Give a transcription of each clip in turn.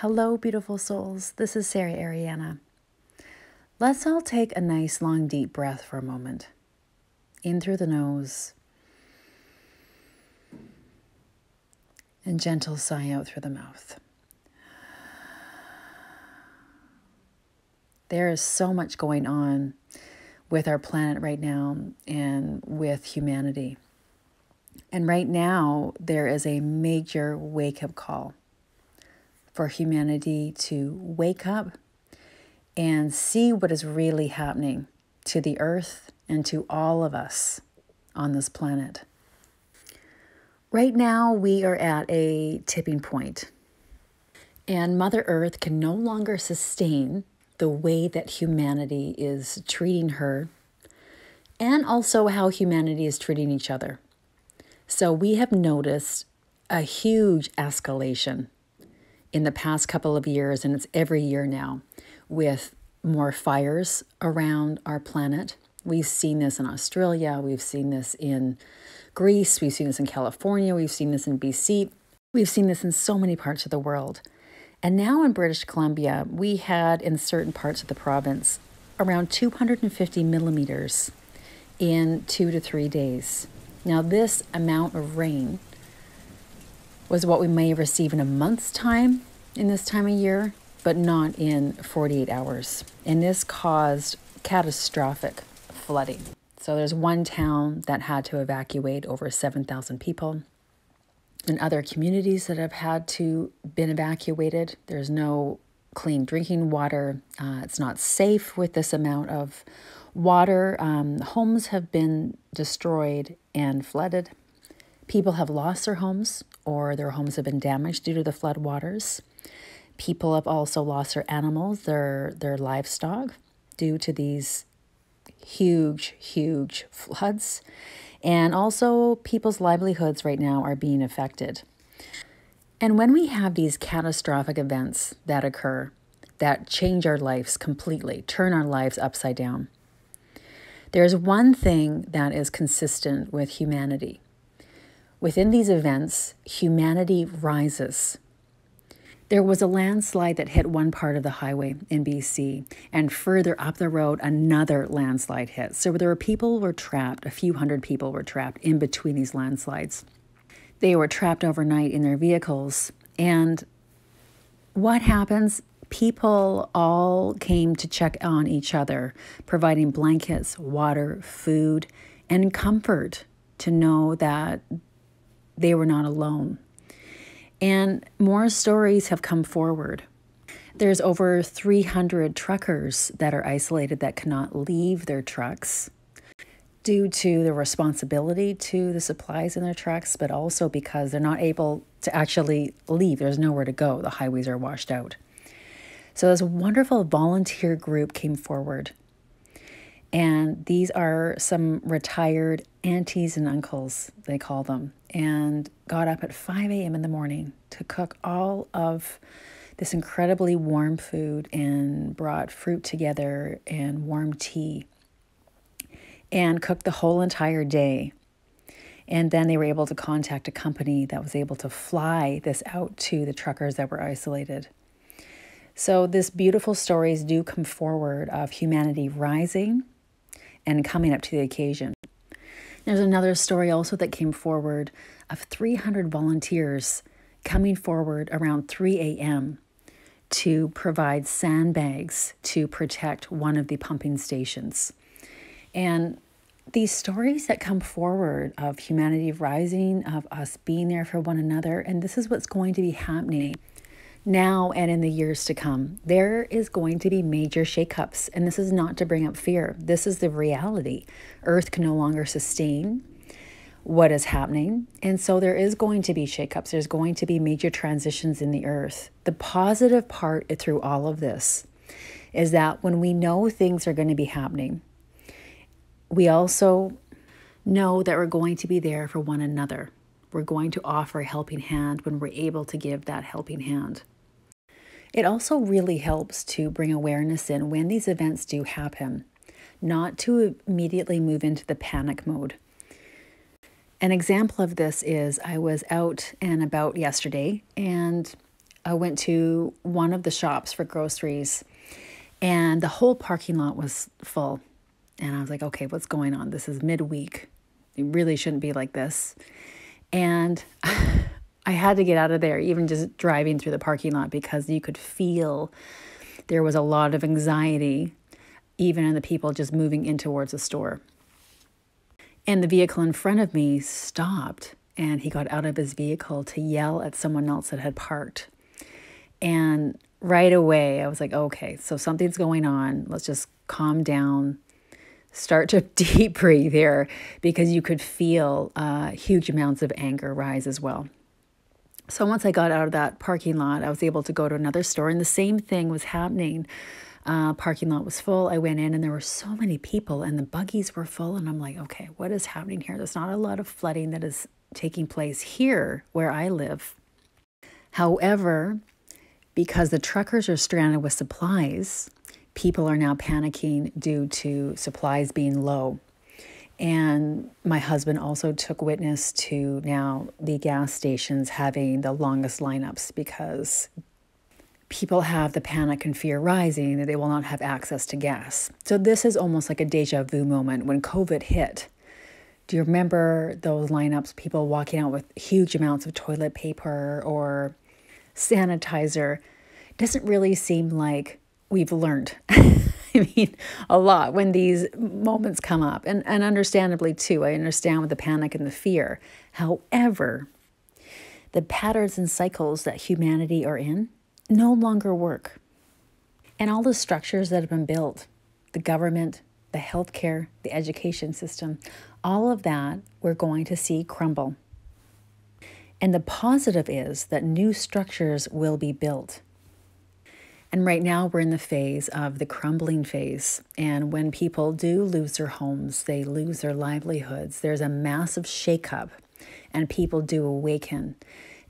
Hello, beautiful souls. This is Sarah Ariana. Let's all take a nice, long, deep breath for a moment. In through the nose and gentle sigh out through the mouth. There is so much going on with our planet right now and with humanity. And right now, there is a major wake-up call for humanity to wake up and see what is really happening to the earth and to all of us on this planet. Right now, we are at a tipping point, and Mother Earth can no longer sustain the way that humanity is treating her and also how humanity is treating each other. So we have noticed a huge escalation in the past couple of years, and it's every year now, with more fires around our planet. We've seen this in Australia, we've seen this in Greece, we've seen this in California, we've seen this in BC, we've seen this in so many parts of the world. And now in British Columbia, we had in certain parts of the province around 250 millimeters in 2 to 3 days. Now this amount of rain was what we may receive in a month's time in this time of year, but not in 48 hours. And this caused catastrophic flooding. So there's one town that had to evacuate over 7,000 people, and other communities that have had to been evacuated. There's no clean drinking water. It's not safe with this amount of water. Homes have been destroyed and flooded. People have lost their homes, or their homes have been damaged due to the flood waters. People have also lost their animals, their livestock, due to these huge floods. And also people's livelihoods right now are being affected. And when we have these catastrophic events that occur, that change our lives completely, turn our lives upside down, there's one thing that is consistent with humanity. Within these events, humanity rises. There was a landslide that hit one part of the highway in BC, and further up the road, another landslide hit. So there were people were trapped, a few hundred people were trapped in between these landslides. They were trapped overnight in their vehicles. And what happens? People all came to check on each other, providing blankets, water, food, and comfort to know that they were not alone. And more stories have come forward. There's over 300 truckers that are isolated that cannot leave their trucks due to the responsibility to the supplies in their trucks, but also because they're not able to actually leave. There's nowhere to go. The highways are washed out. So this wonderful volunteer group came forward. And these are some retired aunties and uncles, they call them, and got up at 5 a.m. in the morning to cook all of this incredibly warm food and brought fruit together and warm tea and cooked the whole entire day. And then they were able to contact a company that was able to fly this out to the truckers that were isolated. So this beautiful stories do come forward of humanity rising and coming up to the occasion. There's another story also that came forward of 300 volunteers coming forward around 3 a.m. to provide sandbags to protect one of the pumping stations. And these stories that come forward of humanity rising, of us being there for one another, and this is what's going to be happening now and in the years to come. There is going to be major shakeups, and this is not to bring up fear. This is the reality. Earth can no longer sustain what is happening, and so there is going to be shakeups. There's going to be major transitions in the earth. The positive part through all of this is that when we know things are going to be happening, we also know that we're going to be there for one another. We're going to offer a helping hand when we're able to give that helping hand. It also really helps to bring awareness in when these events do happen, not to immediately move into the panic mode. An example of this is I was out and about yesterday, and I went to one of the shops for groceries, and the whole parking lot was full. And I was like, okay, what's going on? This is midweek. It really shouldn't be like this. And I had to get out of there, even just driving through the parking lot, because you could feel there was a lot of anxiety, even in the people just moving in towards the store. And the vehicle in front of me stopped, and he got out of his vehicle to yell at someone else that had parked. And right away, I was like, okay, so something's going on. Let's just calm down, start to deep breathe here, because you could feel huge amounts of anger rise as well. So once I got out of that parking lot, I was able to go to another store, and the same thing was happening. Parking lot was full. I went in and there were so many people and the buggies were full. And I'm like, okay, what is happening here? There's not a lot of flooding that is taking place here where I live. However, because the truckers are stranded with supplies, people are now panicking due to supplies being low. And my husband also took witness to now the gas stations having the longest lineups, because people have the panic and fear rising that they will not have access to gas. So this is almost like a deja vu moment when COVID hit. Do you remember those lineups, people walking out with huge amounts of toilet paper or sanitizer? Doesn't really seem like we've learned. I mean, a lot when these moments come up. And understandably too, I understand with the panic and the fear. However, the patterns and cycles that humanity are in no longer work. And all the structures that have been built, the government, the healthcare, the education system, all of that we're going to see crumble. And the positive is that new structures will be built. And right now we're in the phase of the crumbling phase. And when people do lose their homes, they lose their livelihoods, there's a massive shakeup and people do awaken.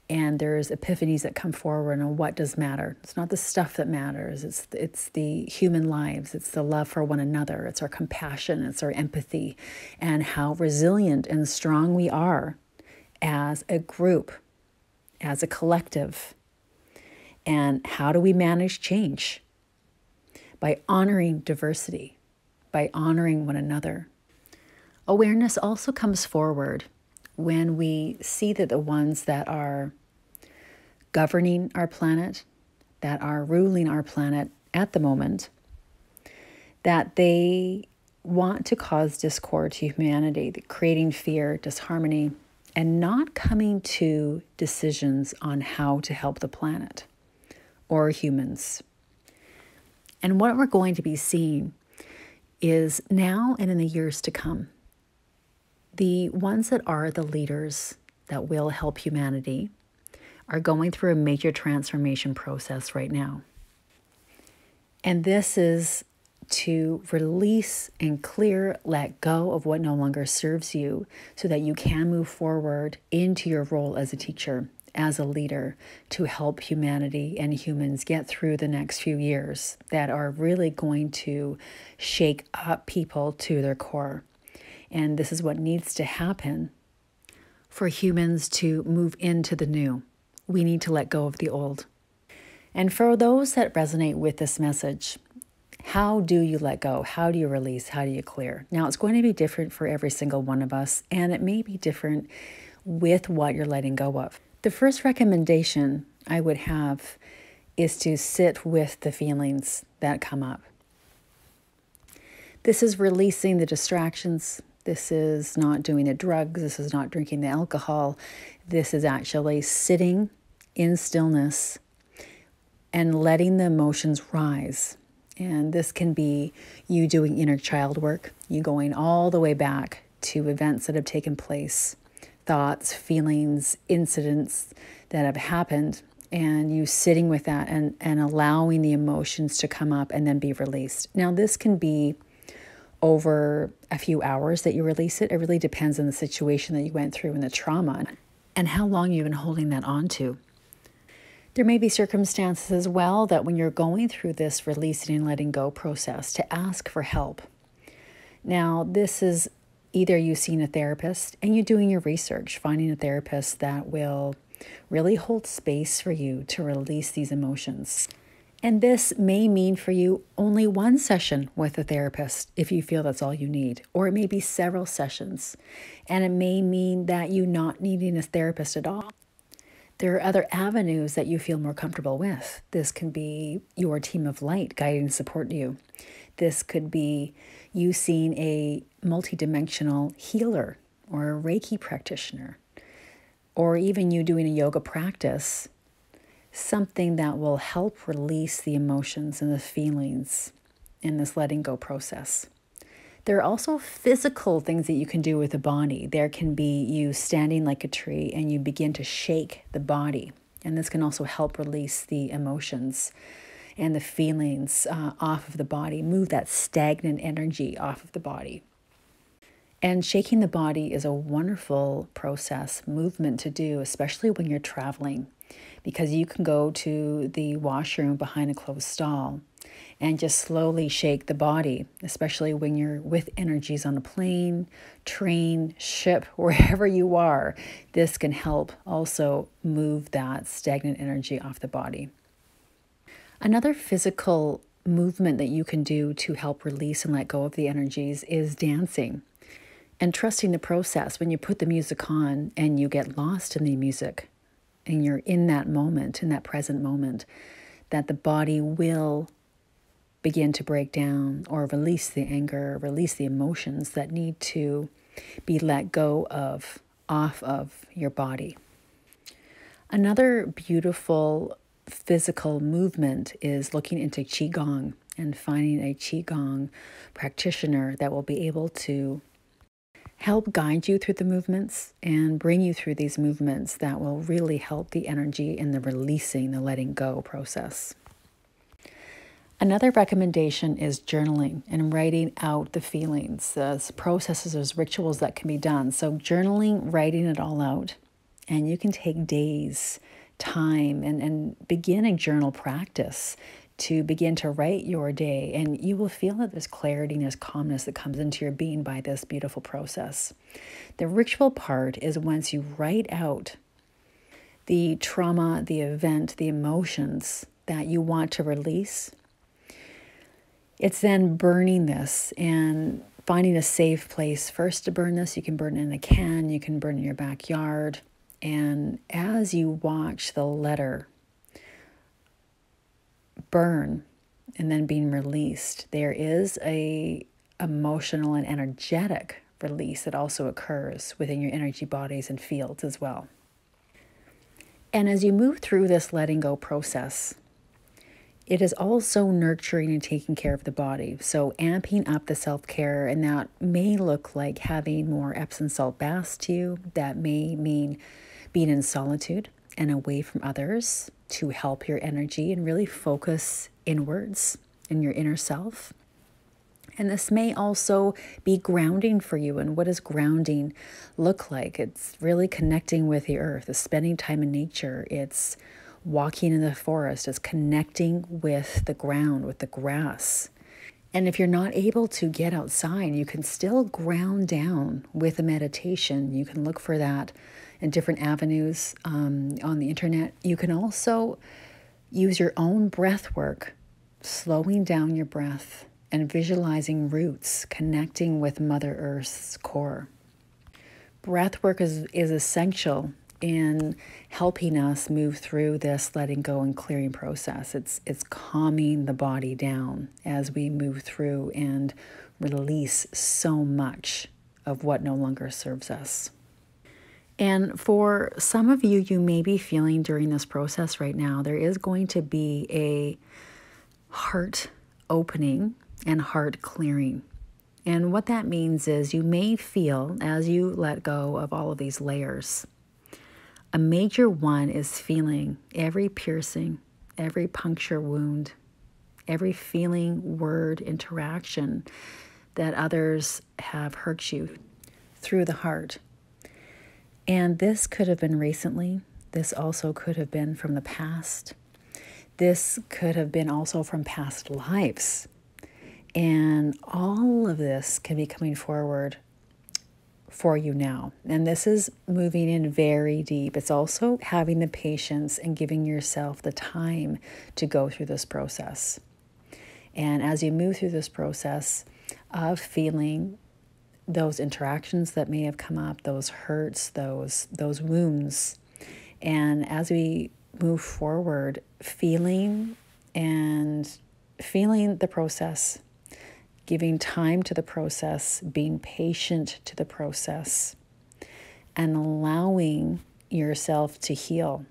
And there's epiphanies that come forward on what does matter. It's not the stuff that matters. It's the human lives. It's the love for one another. It's our compassion. It's our empathy. And how resilient and strong we are as a group, as a collective. And how do we manage change? By honoring diversity, by honoring one another. Awareness also comes forward when we see that the ones that are governing our planet, that are ruling our planet at the moment, that they want to cause discord to humanity, creating fear, disharmony, and not coming to decisions on how to help the planet or humans. And what we're going to be seeing is now and in the years to come, the ones that are the leaders that will help humanity are going through a major transformation process right now. And this is to release and clear, let go of what no longer serves you so that you can move forward into your role as a teacher, as a leader, to help humanity and humans get through the next few years that are really going to shake up people to their core. And this is what needs to happen for humans to move into the new. We need to let go of the old. And for those that resonate with this message, how do you let go? How do you release? How do you clear? Now, it's going to be different for every single one of us, and it may be different with what you're letting go of. The first recommendation I would have is to sit with the feelings that come up. This is releasing the distractions. This is not doing the drugs. This is not drinking the alcohol. This is actually sitting in stillness and letting the emotions rise. And this can be you doing inner child work, you going all the way back to events that have taken place, thoughts, feelings, incidents that have happened, and you sitting with that and allowing the emotions to come up and then be released. Now, this can be over a few hours that you release it. It really depends on the situation that you went through and the trauma and how long you've been holding that on to. There may be circumstances as well that when you're going through this releasing and letting go process, to ask for help. Now, this is either you seeing a therapist and you doing your research, finding a therapist that will really hold space for you to release these emotions. And this may mean for you only one session with a therapist if you feel that's all you need, or it may be several sessions. And it may mean that you not needing a therapist at all. There are other avenues that you feel more comfortable with. This can be your team of light guiding and supporting you. This could be you seeing a multidimensional healer or a Reiki practitioner, or even you doing a yoga practice, something that will help release the emotions and the feelings in this letting go process. There are also physical things that you can do with the body. There can be you standing like a tree and you begin to shake the body. And this can also help release the emotions and the feelings off of the body, move that stagnant energy off of the body. And shaking the body is a wonderful process, movement to do, especially when you're traveling, because you can go to the washroom behind a closed stall and just slowly shake the body, especially when you're with energies on a plane, train, ship, wherever you are. This can help also move that stagnant energy off the body. Another physical movement that you can do to help release and let go of the energies is dancing and trusting the process. When you put the music on and you get lost in the music and you're in that moment, in that present moment, that the body will begin to break down or release the anger, release the emotions that need to be let go of, off of your body. Another beautiful physical movement is looking into Qigong and finding a Qigong practitioner that will be able to help guide you through the movements and bring you through these movements that will really help the energy in the releasing, the letting go process. Another recommendation is journaling and writing out the feelings. There's processes, there's rituals that can be done. So journaling, writing it all out, and you can take days, time, and begin a journal practice to begin to write your day. And you will feel that there's clarity and there's calmness that comes into your being by this beautiful process. The ritual part is once you write out the trauma, the event, the emotions that you want to release, it's then burning this and finding a safe place first to burn this. You can burn it in a can, you can burn it in your backyard. And as you watch the letter burn and then being released, there is a emotional and energetic release that also occurs within your energy bodies and fields as well. And as you move through this letting go process, it is also nurturing and taking care of the body. So amping up the self-care, and that may look like having more Epsom salt baths to you. That may mean being in solitude and away from others to help your energy and really focus inwards in your inner self. And this may also be grounding for you. And what does grounding look like? It's really connecting with the earth, it's spending time in nature, it's walking in the forest, it's connecting with the ground, with the grass. And if you're not able to get outside, you can still ground down with a meditation. You can look for that in different avenues on the internet. You can also use your own breath work, slowing down your breath and visualizing roots, connecting with Mother Earth's core. Breath work is essential in helping us move through this letting go and clearing process. It's calming the body down as we move through and release so much of what no longer serves us. And for some of you, you may be feeling during this process right now, there is going to be a heart opening and heart clearing. And what that means is you may feel, as you let go of all of these layers, a major one is feeling every piercing, every puncture wound, every feeling, word, interaction that others have hurt you through the heart. And this could have been recently. This also could have been from the past. This could have been also from past lives. And all of this can be coming forward for you now. And this is moving in very deep. It's also having the patience and giving yourself the time to go through this process. And as you move through this process of feeling those interactions that may have come up, those hurts, those wounds, and as we move forward, feeling the process, giving time to the process, being patient to the process, and allowing yourself to heal.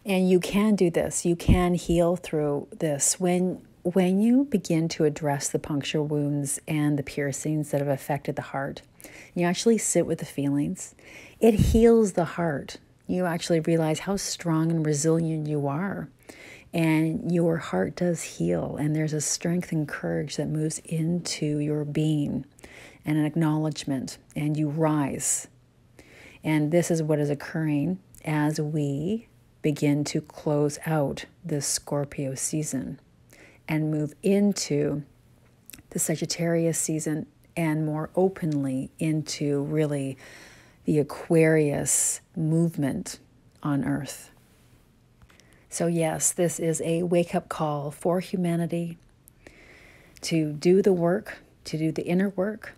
And you can do this. You can heal through this. When you begin to address the puncture wounds and the piercings that have affected the heart, you actually sit with the feelings, it heals the heart. You actually realize how strong and resilient you are. And your heart does heal, and there's a strength and courage that moves into your being and an acknowledgement, and you rise. And this is what is occurring as we begin to close out this Scorpio season and move into the Sagittarius season and more openly into really the Aquarius movement on Earth. So yes, this is a wake-up call for humanity to do the work, to do the inner work,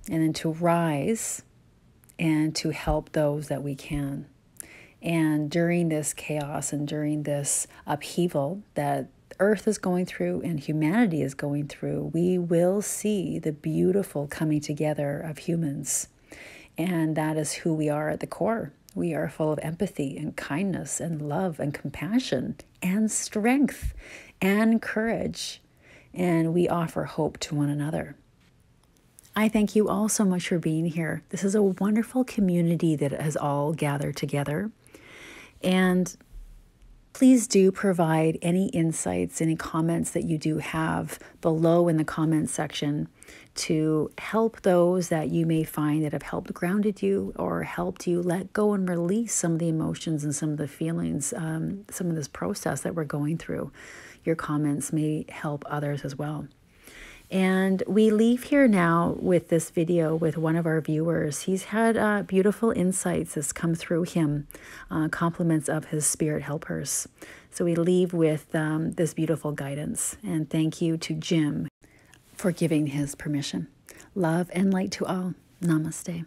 and then to rise and to help those that we can. And during this chaos and during this upheaval that Earth is going through and humanity is going through, we will see the beautiful coming together of humans. And that is who we are at the core. We are full of empathy and kindness and love and compassion and strength and courage. And we offer hope to one another. I thank you all so much for being here. This is a wonderful community that has all gathered together. And please do provide any insights, any comments that you do have below in the comments section to help those that you may find that have helped grounded you or helped you let go and release some of the emotions and some of the feelings, some of this process that we're going through. Your comments may help others as well. And we leave here now with this video with one of our viewers. He's had beautiful insights that's come through him, compliments of his spirit helpers. So we leave with this beautiful guidance. And thank you to Jim for giving his permission. Love and light to all. Namaste.